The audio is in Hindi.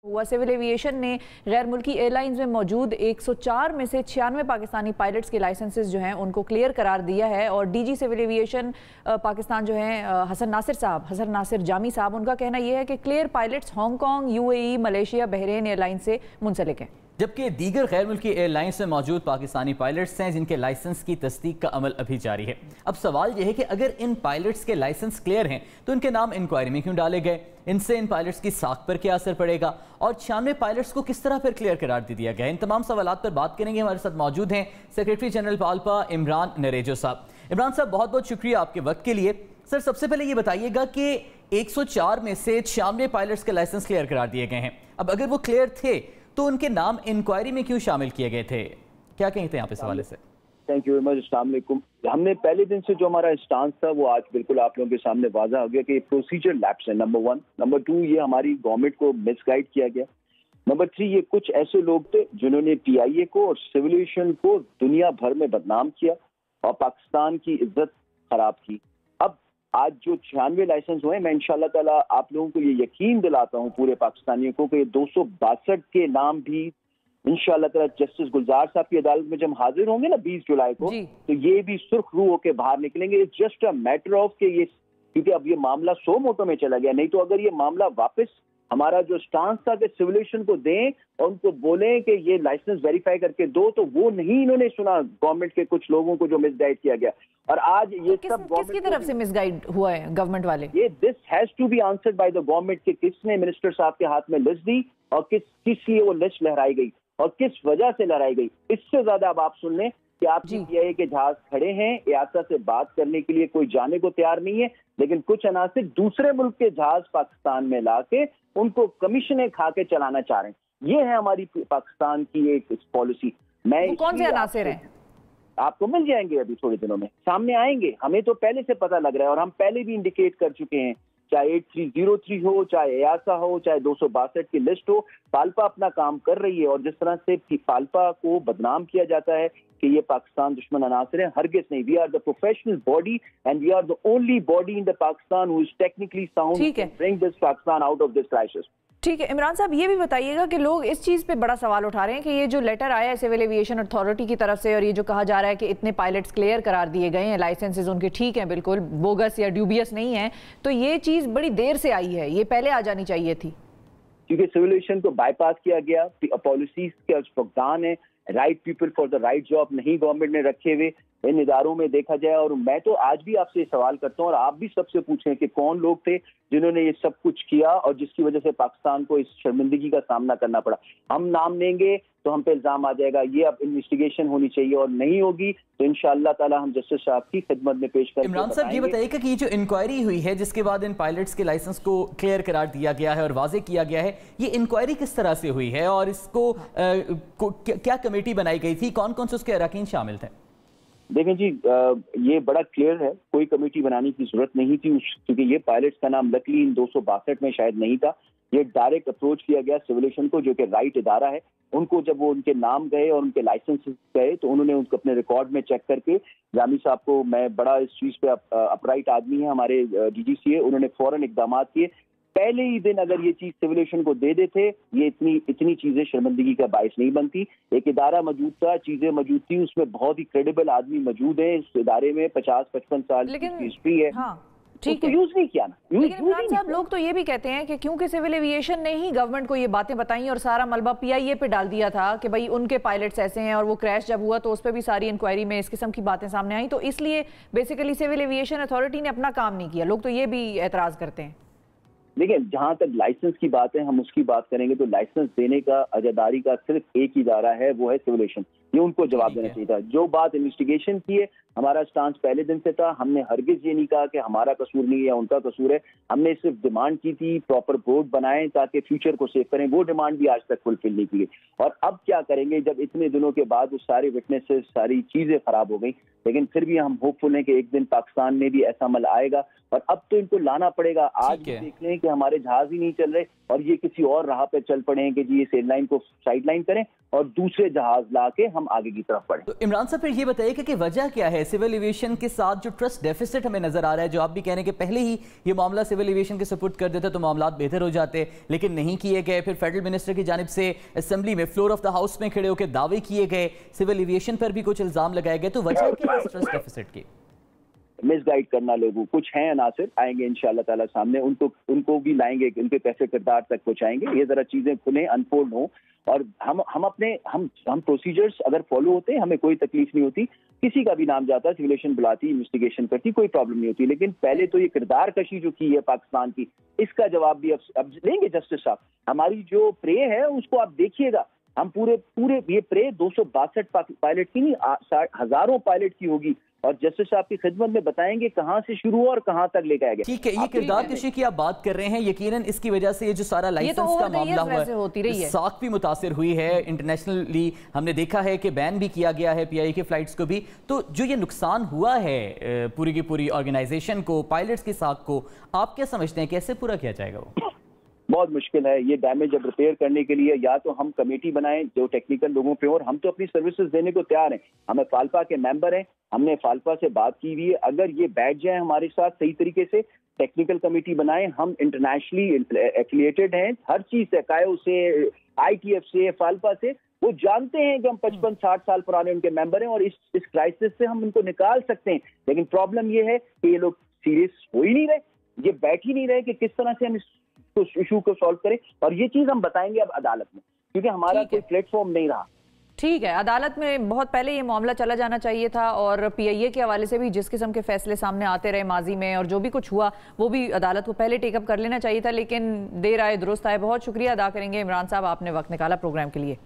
हुआ सिविल एविएशन ने गैर मुल्की एयरलाइंस में मौजूद 104 में से 96 पाकिस्तानी पायलट्स के लाइसेंसेस जो हैं उनको क्लियर करार दिया है। और डीजी सिविल एविएशन पाकिस्तान जो हैं हसन नासिर जामी साहब, उनका कहना यह है कि clear pilots Hong Kong, UAE, Malaysia, Bahrain airline से मुंसलिक हैं, जबकि दीगर गैर मुल्की एयरलाइंस में मौजूद पाकिस्तानी पायलट्स हैं जिनके लाइसेंस की तस्दीक का अमल अभी जारी है। अब सवाल यह है कि अगर इन पायलट्स के लाइसेंस क्लियर हैं तो इनके नाम इंक्वायरी में क्यों डाले गए, इनसे इन पायलट्स की साख पर क्या असर पड़ेगा और 96 पायलट्स को किस तरह फिर क्लियर करार दे दिया गया। इन तमाम सवालात पर बात करेंगे। हमारे साथ मौजूद हैं सेक्रेटरी जनरल पाल्पा इमरान नरेजो साहब। इमरान साहब, बहुत बहुत शुक्रिया आपके वक्त के लिए। सर, सबसे पहले ये बताइएगा कि 104 में से 96 पायलट्स के लाइसेंस क्लियर करार दिए गए हैं। अब अगर वो क्लियर थे तो उनके नाम इंक्वायरी में क्यों शामिल किए गए थे, क्या कहें थे यहाँ पे इस हवाले से? Thank you very much. अस्सलाम वालेकुम। हमने पहले दिन से जो हमारा स्टांस था वो आज बिल्कुल आप लोगों के सामने वाज़ा हो गया कि प्रोसीजर लैप्स है, नंबर 1। नंबर 2, ये हमारी गवर्नमेंट को मिसगाइड किया गया। नंबर 3, ये कुछ ऐसे लोग थे जिन्होंने पीआईए को और सिविल एविएशन को दुनिया भर में बदनाम किया और पाकिस्तान की इज्जत खराब की। अब आज जो 96 लाइसेंस हुए, मैं इंशाल्लाह ताला आप लोगों को ये यकीन दिलाता हूँ पूरे पाकिस्तानियों को कि 262 के नाम भी इंशाल्लाह ताला जस्टिस गुलजार साहब की अदालत में जब हाजिर होंगे ना 20 जुलाई को, तो ये भी सुर्ख रूह होकर बाहर निकलेंगे। It's just a matter of के ये, क्योंकि अब ये मामला सो मोटो में चला गया। नहीं तो अगर ये मामला वापस हमारा जो स्टांस था कि सिविल एविएशन को दें और उनको बोलें कि ये लाइसेंस वेरीफाई करके दो, तो वो नहीं इन्होंने सुना गवर्नमेंट के कुछ लोगों को जो मिसगाइड किया गया। और आज ये तो सब किसकी तरफ से मिसगाइड हुआ है गवर्नमेंट वाले? ये this has to be answered by the government कि किसने मिनिस्टर साहब के हाथ में लिस्ट दी और किस लिए वो लिस्ट लहराई गई और किस वजह से लहराई गई। इससे ज्यादा अब आप सुन लें कि आप पीआईए के जहाज खड़े हैं, यासा से बात करने के लिए कोई जाने को तैयार नहीं है, लेकिन कुछ अनासिर दूसरे मुल्क के जहाज पाकिस्तान में लाके उनको कमीशनें खा के चलाना चाह रहे हैं। ये है हमारी पाकिस्तान की एक पॉलिसी। मैं कौन से अनासिर हैं? आपको मिल जाएंगे, अभी थोड़े दिनों में सामने आएंगे। हमें तो पहले से पता लग रहा है और हम पहले भी इंडिकेट कर चुके हैं, चाहे 8303 हो, चाहे यासा हो, चाहे 262 की लिस्ट हो, पाल्पा अपना काम कर रही है। और जिस तरह से पाल्पा को बदनाम किया जाता है कि ये पाकिस्तान दुश्मन अनासर है, हरगिज़ नहीं। We are the professional body and we are the only body in the Pakistan who is technically sound to bring this Pakistan out of this crisis. ठीक है इमरान साहब, ये भी बताइएगा कि लोग इस चीज़ पे बड़ा सवाल उठा रहे हैं कि ये जो लेटर आया है सिविल एविएशन अथॉरिटी की तरफ से और ये जो कहा जा रहा है कि इतने पायलट्स क्लियर करार दिए गए हैं, लाइसेंसेज उनके ठीक हैं, बिल्कुल बोगस या ड्यूबियस नहीं है, तो ये चीज़ बड़ी देर से आई है, ये पहले आ जानी चाहिए थी। क्योंकि सिविल एविएशन को बाईपास किया गया, पॉलिसीज के फुकदान है, right people for the right job नहीं गवर्नमेंट ने रखे हुए इन इदारों में देखा जाए। और मैं तो आज भी आपसे सवाल करता हूँ और आप भी सबसे पूछें कि कौन लोग थे जिन्होंने ये सब कुछ किया और जिसकी वजह से पाकिस्तान को इस शर्मिंदगी का सामना करना पड़ा। हम नाम लेंगे तो हम पे इल्जाम आ जाएगा। ये अब इन्वेस्टिगेशन होनी चाहिए और नहीं होगी तो इंशाअल्लाह ताला हम जस्टिस साहब की खिदमत में पेश करेंगे। इमरान साहब, ये बताइएगा कि ये जो इंक्वायरी हुई है जिसके बाद इन पायलट्स के लाइसेंस को क्लियर करार दिया गया है और वाजे किया गया है, ये इंक्वायरी किस तरह से हुई है और इसको क्या कमेटी बनाई गई थी, कौन कौन से उसके अरकान शामिल थे? देखें जी, ये बड़ा क्लियर है, कोई कमेटी बनाने की जरूरत नहीं थी क्योंकि ये पायलट्स का नाम लकली इन 262 में शायद नहीं था। ये डायरेक्ट अप्रोच किया गया सिविल एविएशन को, जो कि राइट इदारा है। उनको जब वो उनके नाम गए और उनके लाइसेंस गए तो उन्होंने उनको अपने रिकॉर्ड में चेक करके, जामी साहब को मैं बड़ा इस चीज पे अपराइट आदमी है हमारे डीजीसीए, उन्होंने फौरन इकदाम किए। पहले ही दिन अगर ये चीज सिविल एविएशन को दे देते, ये इतनी चीजें शर्मिंदगी का बायस नहीं बनती। एक इदारा मौजूद था, चीजें मौजूद थी, उसमें बहुत ही क्रेडिबल आदमी मौजूद है। इस इदारे में 50-55 साल की हिस्ट्री है। ठीक है, यूज नहीं किया ना। लेकिन इमरान साहब, लोग तो ये भी कहते हैं कि क्योंकि सिविल एविएशन ने ही गवर्नमेंट को ये बातें बताई और सारा मलबा पीआईए पे डाल दिया था कि भाई उनके पायलट्स ऐसे हैं और वो क्रैश जब हुआ तो उस पर भी सारी इंक्वायरी में इस किस्म की बातें सामने आई, तो इसलिए बेसिकली सिविल एविएशन अथॉरिटी ने अपना काम नहीं किया। लोग तो ये भी एतराज करते हैं। देखिए, जहां तक लाइसेंस की बात है हम उसकी बात करेंगे तो लाइसेंस देने का अजादारी का सिर्फ एक ही इदारा है, वो है सिविल एविएशन। ये उनको जवाब देना चाहिए था। जो बात इन्वेस्टिगेशन की है, हमारा स्टांस पहले दिन से था। हमने हरगिज ये नहीं कहा कि हमारा कसूर नहीं है या उनका कसूर है। हमने सिर्फ डिमांड की थी प्रॉपर बोर्ड बनाएं ताकि फ्यूचर को सेव करें। वो डिमांड भी आज तक फुलफिल नहीं की गई। और अब क्या करेंगे जब इतने दिनों के बाद वो सारे विटनेसेस, सारी चीजें खराब हो गई, लेकिन फिर भी हम होपफुल हैं कि एक दिन पाकिस्तान में भी ऐसा अमल आएगा और अब तो इनको लाना पड़ेगा। आज भी देख लें कि कि हमारे जहाज ही नहीं चल रहे और ये किसी और राह पे चल पड़े हैं कि जी इस एयरलाइन को साइडलाइन करें और दूसरे जहाज ला के हम आगे की तरफ बढ़ें। तो इमरान साहब फिर ये बताइए कि वजह क्या है सिविल एविएशन के साथ जो ट्रस्ट डेफिसिट हमें नजर आ रहा है, जो आप भी कह रहे हैं कि पहले ही ये मामला सिविल एविएशन के सपोर्ट कर देते तो मामला बेहतर हो जाते, लेकिन नहीं किए गए। फिर फेडरल मिनिस्टर की जानिब से असेंबली में फ्लोर ऑफ द हाउस में खड़े होकर दावे किए गए, सिविल एविएशन पर भी कुछ इल्जाम लगाए गए, तो वजह क्या है इस ट्रस्ट डेफिसिट की? मिसगाइड करना लोगों, कुछ हैं अनासिर आएंगे इंशाल्लाह ताला सामने, उनको भी लाएंगे, उनके कैसे किरदार तक पहुंचाएंगे, ये जरा चीजें खुले अनफोल्ड हों और हम प्रोसीजर्स अगर फॉलो होते हैं हमें कोई तकलीफ नहीं होती, किसी का भी नाम जाता, सिविलेशन बुलाती, इन्वेस्टिगेशन करती, कोई प्रॉब्लम नहीं होती। लेकिन पहले तो ये किरदार कशी जो की है पाकिस्तान की, इसका जवाब भी अब लेंगे जस्टिस साहब। हमारी जो प्रे है उसको आप देखिएगा, हम पूरे ये प्रे 262 पायलट की नहीं, हजारों पायलट की होगी और जस्टिस साहब की खिदमत में बताएंगे कहां से शुरू हुआ और कहां तक लेकर गया। ठीक है, ये किरदार कशी की आप बात कर रहे हैं, यकीनन इसकी वजह से ये जो सारा लाइसेंस का मामला हुआ है, साख भी मुतासिर हुई है, इंटरनेशनली हमने देखा है कि बैन भी किया गया है पीआईए की फ्लाइट्स को भी। तो जो ये नुकसान हुआ है पूरी की पूरी ऑर्गेनाइजेशन को, पायलट्स की साख को, आप क्या समझते हैं कैसे पूरा किया जाएगा? वो बहुत मुश्किल है ये डैमेज अब रिपेयर करने के लिए, या तो हम कमेटी बनाएं जो टेक्निकल लोगों पे, और हम तो अपनी सर्विसेज देने को तैयार हैं, हमें फाल्पा के मेंबर हैं, हमने फाल्पा से बात की हुई है, अगर ये बैठ जाए हमारे साथ सही तरीके से, टेक्निकल कमेटी बनाएं, हम इंटरनेशनली एफिलिएटेड हैं हर चीज से, कायो से, ITF से, फाल्पा से, वो जानते हैं कि हम 55-60 साल पुराने उनके मेंबर हैं और इस क्राइसिस से हम उनको निकाल सकते हैं। लेकिन प्रॉब्लम ये है कि ये लोग सीरियस हो ही नहीं रहे, ये बैठ ही नहीं रहे कि किस तरह से हम इस इशू को सॉल्व करें, और ये चीज हम बताएंगे अब अदालत में, क्योंकि हमारा कोई प्लेटफॉर्म नहीं रहा। ठीक है, अदालत में बहुत पहले ये मामला चला जाना चाहिए था और पीआईए के हवाले से भी जिस किस्म के फैसले सामने आते रहे माजी में और जो भी कुछ हुआ वो भी अदालत को पहले टेकअप कर लेना चाहिए था, लेकिन देर आए दुरुस्त आए। बहुत शुक्रिया अदा करेंगे इमरान साहब, आपने वक्त निकाला प्रोग्राम के लिए।